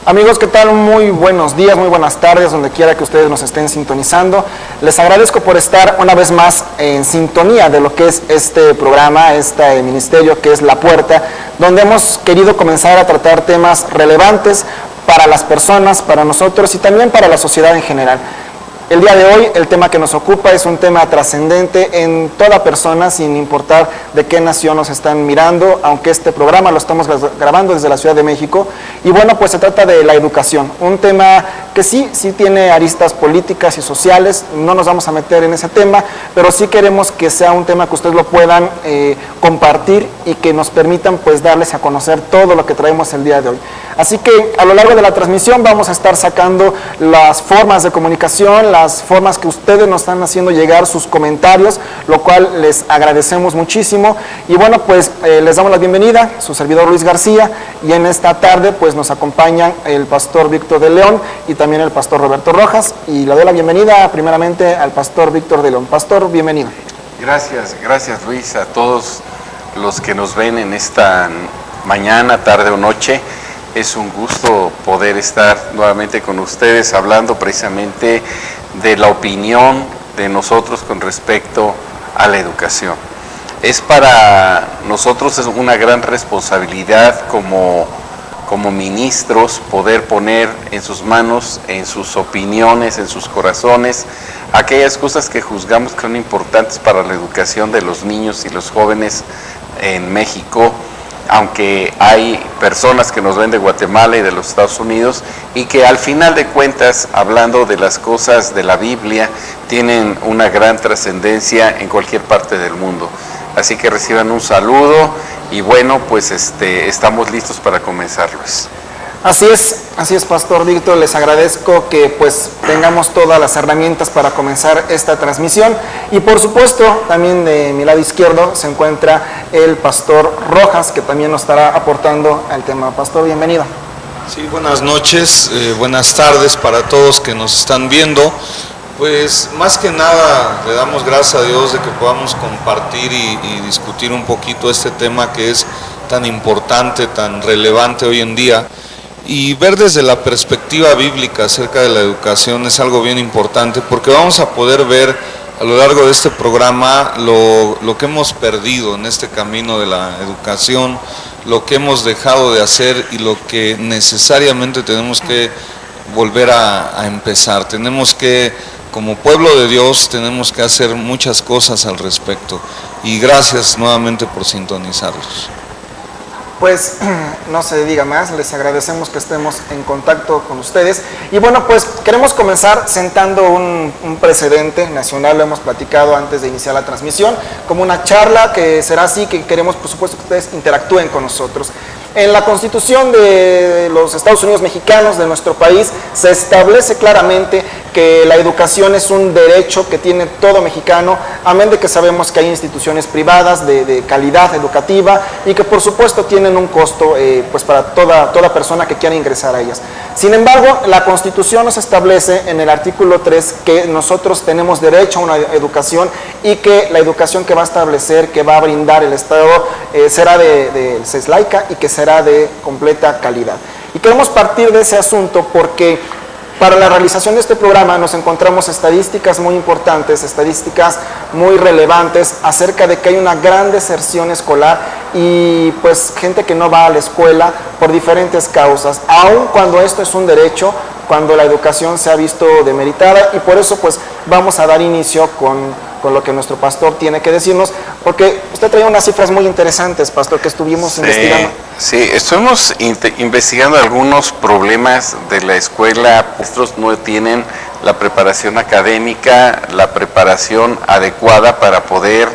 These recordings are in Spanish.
Amigos, ¿qué tal? Muy buenos días, muy buenas tardes, donde quiera que ustedes nos estén sintonizando. Les agradezco por estar una vez más en sintonía de lo que es este programa, este ministerio que es La Puerta, donde hemos querido comenzar a tratar temas relevantes para las personas, para nosotros y también para la sociedad en general. El día de hoy, el tema que nos ocupa es un tema trascendente en toda persona, sin importar de qué nación nos están mirando, aunque este programa lo estamos grabando desde la Ciudad de México. Y bueno, pues se trata de la educación, un tema que sí tiene aristas políticas y sociales. No nos vamos a meter en ese tema, pero sí queremos que sea un tema que ustedes lo puedan compartir y que nos permitan pues darles a conocer todo lo que traemos el día de hoy. Así que a lo largo de la transmisión vamos a estar sacando las formas de comunicación, las formas que ustedes nos están haciendo llegar sus comentarios, lo cual les agradecemos muchísimo. Y bueno, pues les damos la bienvenida, su servidor Luis García, y en esta tarde pues nos acompañan el pastor Víctor de León y también el pastor Roberto Rojas, y le doy la bienvenida primeramente al pastor Víctor de León. Pastor, bienvenido. Gracias Luis, a todos los que nos ven en esta mañana, tarde o noche. Es un gusto poder estar nuevamente con ustedes hablando precisamente de la opinión de nosotros con respecto a la educación. Es para nosotros es una gran responsabilidad como ministros poder poner en sus manos, en sus opiniones, en sus corazones, aquellas cosas que juzgamos que son importantes para la educación de los niños y los jóvenes en México, aunque hay personas que nos ven de Guatemala y de los Estados Unidos y que al final de cuentas, hablando de las cosas de la Biblia, tienen una gran trascendencia en cualquier parte del mundo. Así que reciban un saludo y bueno, pues estamos listos para comenzar, Luis. Así es, Pastor Víctor, les agradezco que pues tengamos todas las herramientas para comenzar esta transmisión. Y por supuesto, también de mi lado izquierdo se encuentra el Pastor Rojas, que también nos estará aportando al tema. Pastor, bienvenido. Sí, buenas noches, buenas tardes para todos que nos están viendo. Pues más que nada le damos gracias a Dios de que podamos compartir y discutir un poquito este tema que es tan importante, tan relevante hoy en día. Y ver desde la perspectiva bíblica acerca de la educación es algo bien importante, porque vamos a poder ver a lo largo de este programa lo que hemos perdido en este camino de la educación, lo que hemos dejado de hacer y lo que necesariamente tenemos que volver a empezar. Tenemos que, como pueblo de Dios, tenemos que hacer muchas cosas al respecto. Y gracias nuevamente por sintonizarlos. Pues no se diga más, les agradecemos que estemos en contacto con ustedes. Y bueno, pues queremos comenzar sentando un precedente nacional, lo hemos platicado antes de iniciar la transmisión, como una charla que será así, que queremos por supuesto que ustedes interactúen con nosotros. En la Constitución de los Estados Unidos mexicanos, de nuestro país, se establece claramente que la educación es un derecho que tiene todo mexicano, amén de que sabemos que hay instituciones privadas de calidad educativa y que por supuesto tienen un costo pues para toda persona que quiera ingresar a ellas. Sin embargo, la Constitución nos establece en el artículo 3 que nosotros tenemos derecho a una educación y que la educación que va a establecer, que va a brindar el Estado, será es laica y que será de completa calidad. Y queremos partir de ese asunto porque para la realización de este programa nos encontramos estadísticas muy importantes, estadísticas muy relevantes acerca de que hay una gran deserción escolar y pues gente que no va a la escuela por diferentes causas, aun cuando esto es un derecho, cuando la educación se ha visto demeritada, y por eso pues vamos a dar inicio con lo que nuestro pastor tiene que decirnos, porque usted traía unas cifras muy interesantes, pastor, que estuvimos investigando. Sí, estuvimos investigando algunos problemas de la escuela. Nuestros no tienen la preparación académica, la preparación adecuada para poder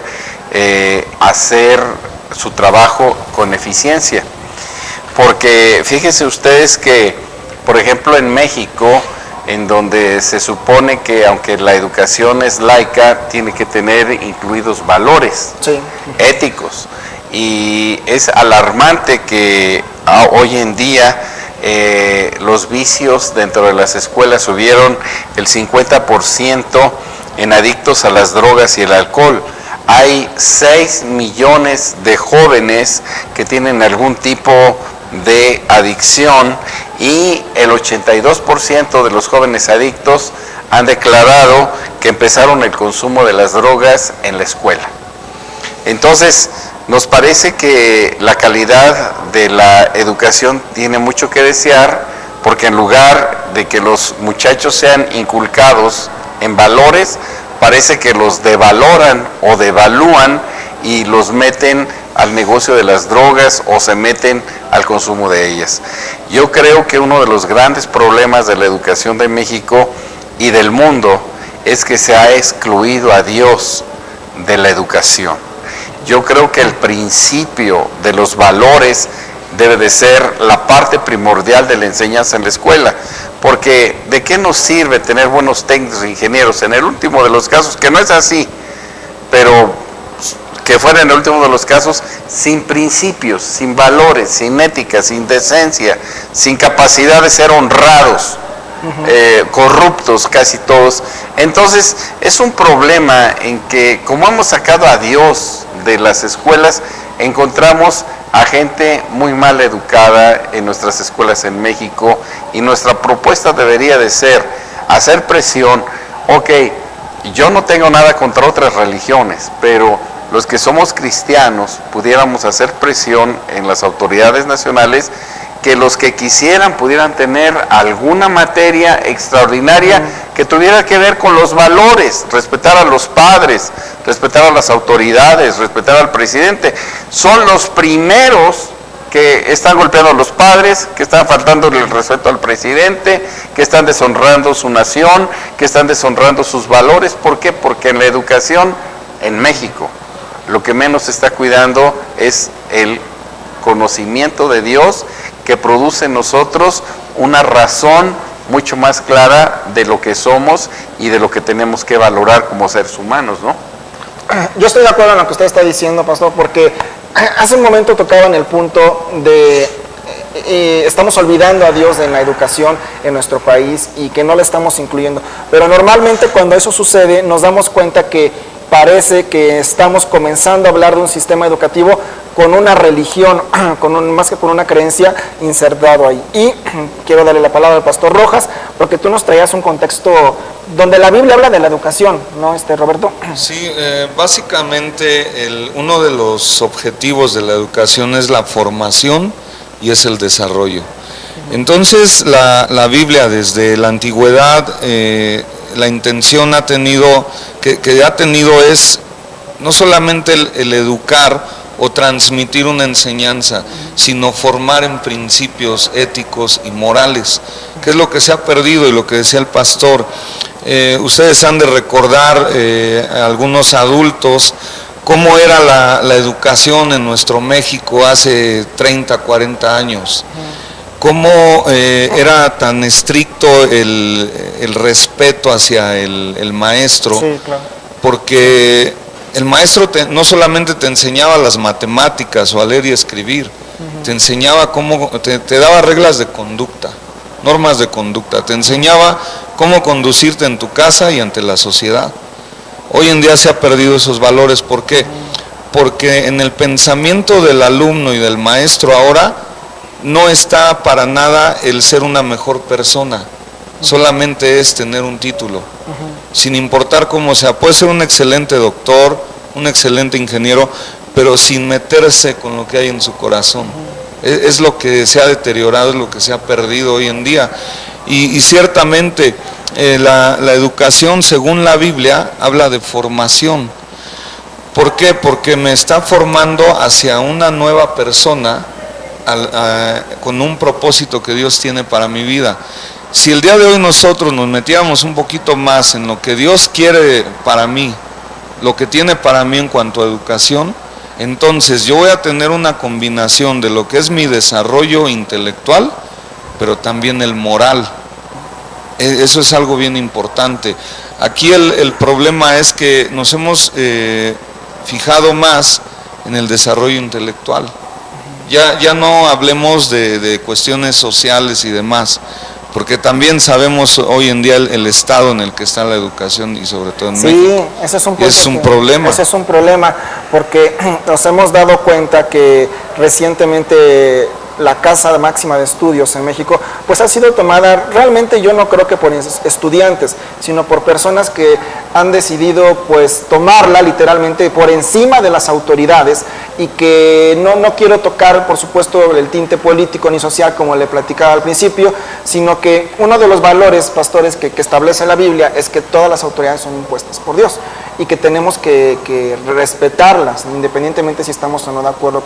hacer su trabajo con eficiencia. Porque fíjense ustedes que, por ejemplo, en México, en donde se supone que aunque la educación es laica, tiene que tener incluidos valores éticos. Y es alarmante que hoy en día los vicios dentro de las escuelas subieron el 50% en adictos a las drogas y el alcohol. Hay 6 millones de jóvenes que tienen algún tipo de adicción y el 82% de los jóvenes adictos han declarado que empezaron el consumo de las drogas en la escuela. Entonces, nos parece que la calidad de la educación tiene mucho que desear, porque en lugar de que los muchachos sean inculcados en valores, parece que los devaloran o devalúan y los meten al negocio de las drogas o se meten al consumo de ellas. Yo creo que uno de los grandes problemas de la educación de México y del mundo es que se ha excluido a Dios de la educación. Yo creo que el principio de los valores debe de ser la parte primordial de la enseñanza en la escuela, porque ¿de qué nos sirve tener buenos técnicos e ingenieros? En el último de los casos, que no es así, pero que fuera en el último de los casos, sin principios, sin valores, sin ética, sin decencia, sin capacidad de ser honrados, corruptos casi todos. Entonces es un problema en que, como hemos sacado a Dios de las escuelas, encontramos a gente muy mal educada en nuestras escuelas en México, y nuestra propuesta debería de ser hacer presión. Ok, yo no tengo nada contra otras religiones, pero los que somos cristianos pudiéramos hacer presión en las autoridades nacionales, que los que quisieran pudieran tener alguna materia extraordinaria que tuviera que ver con los valores, respetar a los padres, respetar a las autoridades, respetar al presidente. Son los primeros que están golpeando a los padres, que están faltando el respeto al presidente, que están deshonrando su nación, que están deshonrando sus valores. ¿Por qué? Porque en la educación en México lo que menos se está cuidando es el conocimiento de Dios, que produce en nosotros una razón mucho más clara de lo que somos y de lo que tenemos que valorar como seres humanos, ¿no? Yo estoy de acuerdo en lo que usted está diciendo, pastor, porque hace un momento tocaba en el punto de estamos olvidando a Dios en la educación en nuestro país y que no le estamos incluyendo. Pero normalmente cuando eso sucede nos damos cuenta que parece que estamos comenzando a hablar de un sistema educativo con una religión, más que con una creencia insertado ahí. Y quiero darle la palabra al pastor Rojas, porque tú nos traías un contexto donde la Biblia habla de la educación, ¿no, Roberto? Sí, básicamente uno de los objetivos de la educación es la formación y es el desarrollo. Entonces la Biblia desde la antigüedad, la intención que ha tenido es no solamente el educar o transmitir una enseñanza, sino formar en principios éticos y morales, que es lo que se ha perdido y lo que decía el pastor. Ustedes han de recordar, algunos adultos, cómo era la educación en nuestro México hace 30, 40 años. Cómo era tan estricto el respeto hacia el maestro. Sí, claro. Porque el maestro no solamente te enseñaba las matemáticas o a leer y escribir, te enseñaba te daba reglas de conducta, normas de conducta, te enseñaba cómo conducirte en tu casa y ante la sociedad. Hoy en día se ha perdido esos valores. ¿Por qué? Porque en el pensamiento del alumno y del maestro ahora no está para nada el ser una mejor persona, solamente es tener un título, sin importar cómo sea. Puede ser un excelente doctor, un excelente ingeniero, pero sin meterse con lo que hay en su corazón. Es lo que se ha deteriorado, es lo que se ha perdido hoy en día. Y ciertamente la educación, según la Biblia, habla de formación. ¿Por qué? Porque me está formando hacia una nueva persona, con un propósito que Dios tiene para mi vida. Si el día de hoy nosotros nos metiéramos un poquito más en lo que Dios quiere para mí, lo que tiene para mí en cuanto a educación, entonces yo voy a tener una combinación de lo que es mi desarrollo intelectual, pero también el moral. Eso es algo bien importante. Aquí el problema es que nos hemos fijado más en el desarrollo intelectual. Ya no hablemos de cuestiones sociales y demás, porque también sabemos hoy en día el estado en el que está la educación y sobre todo en México. Sí, ese es un problema. Ese es un problema, porque nos hemos dado cuenta que recientemente la casa máxima de estudios en México, pues ha sido tomada realmente, yo no creo que por estudiantes, sino por personas que han decidido pues tomarla literalmente por encima de las autoridades, y que no quiero tocar por supuesto el tinte político ni social como le platicaba al principio, sino que uno de los valores, pastores, que establece la Biblia es que todas las autoridades son impuestas por Dios y que tenemos que respetarlas, independientemente si estamos o no de acuerdo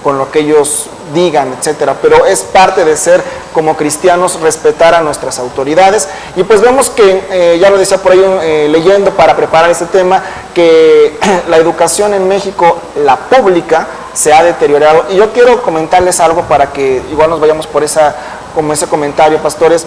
con lo que ellos digan, etcétera. Pero es parte de ser como cristianos respetar a nuestras autoridades. Y pues vemos que, ya lo decía por ahí leyendo para preparar este tema, que la educación en México, la pública, se ha deteriorado. Y yo quiero comentarles algo para que igual nos vayamos por ese comentario, pastores.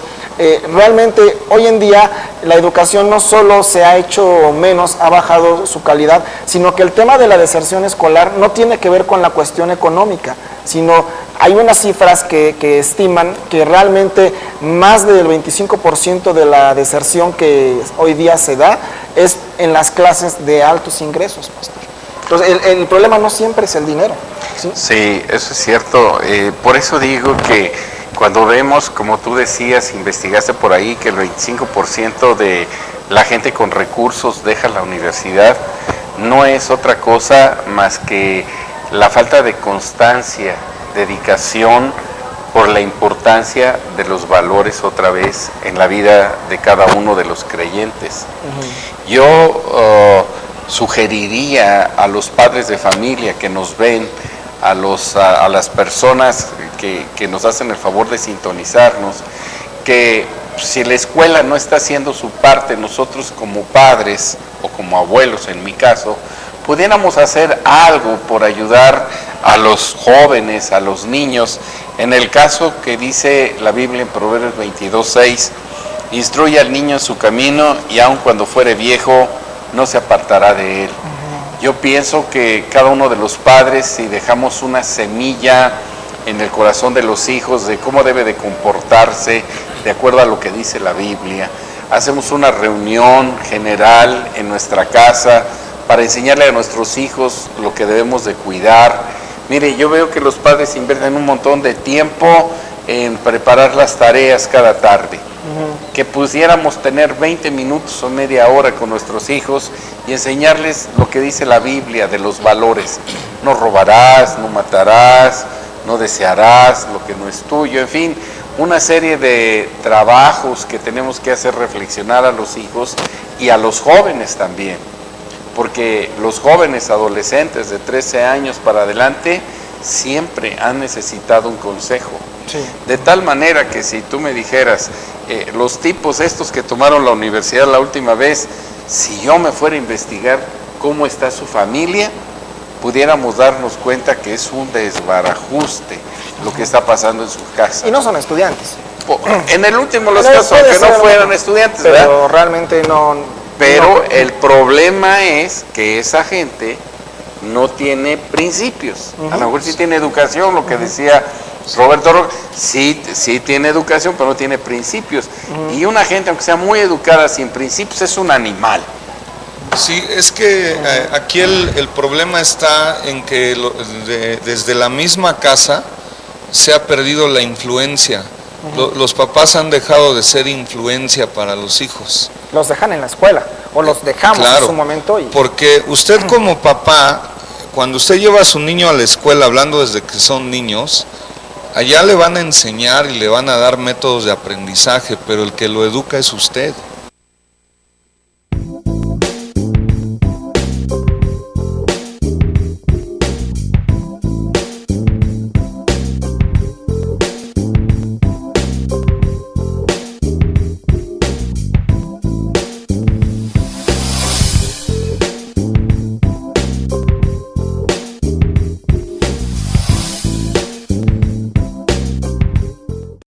Realmente hoy en día la educación no solo se ha hecho menos, ha bajado su calidad, sino que el tema de la deserción escolar no tiene que ver con la cuestión económica, sino hay unas cifras que estiman que realmente más del 25% de la deserción que hoy día se da es en las clases de altos ingresos, pastor. Entonces el problema no siempre es el dinero. Sí, eso es cierto. Por eso digo que cuando vemos, como tú decías, investigaste por ahí que el 25% de la gente con recursos deja la universidad, no es otra cosa más que la falta de constancia, dedicación por la importancia de los valores otra vez en la vida de cada uno de los creyentes. Yo sugeriría a los padres de familia que nos ven, a las personas que nos hacen el favor de sintonizarnos, que si la escuela no está haciendo su parte, nosotros como padres o como abuelos en mi caso, pudiéramos hacer algo por ayudar a los jóvenes, a los niños, en el caso que dice la Biblia en Proverbios 22:6, instruye al niño en su camino y aun cuando fuere viejo no se apartará de él. Yo pienso que cada uno de los padres, si dejamos una semilla en el corazón de los hijos de cómo debe de comportarse de acuerdo a lo que dice la Biblia, hacemos una reunión general en nuestra casa para enseñarle a nuestros hijos lo que debemos de cuidar. Mire, yo veo que los padres invierten un montón de tiempo en preparar las tareas cada tarde. Que pudiéramos tener 20 minutos o media hora con nuestros hijos y enseñarles lo que dice la Biblia de los valores. No robarás, no matarás, no desearás lo que no es tuyo, en fin, una serie de trabajos que tenemos que hacer reflexionar a los hijos y a los jóvenes también, porque los jóvenes adolescentes de 13 años para adelante siempre han necesitado un consejo. Sí. De tal manera que si tú me dijeras, los tipos estos que tomaron la universidad la última vez, si yo me fuera a investigar cómo está su familia, pudiéramos darnos cuenta que es un desbarajuste lo que está pasando en su casa. Y no son estudiantes. En el último de los casos, aunque no fueran estudiantes, pero ¿verdad? Realmente no. Pero el problema es que esa gente no tiene principios. A lo mejor sí tiene educación, lo que decía Roberto Roque, sí tiene educación, pero no tiene principios. Y una gente, aunque sea muy educada, sin principios, es un animal. Sí, es que aquí el problema está en que desde la misma casa se ha perdido la influencia. Los papás han dejado de ser influencia para los hijos. Los dejan en la escuela, o los dejamos claro, en su momento. Porque usted como papá, cuando usted lleva a su niño a la escuela, hablando desde que son niños, allá le van a enseñar y le van a dar métodos de aprendizaje, pero el que lo educa es usted.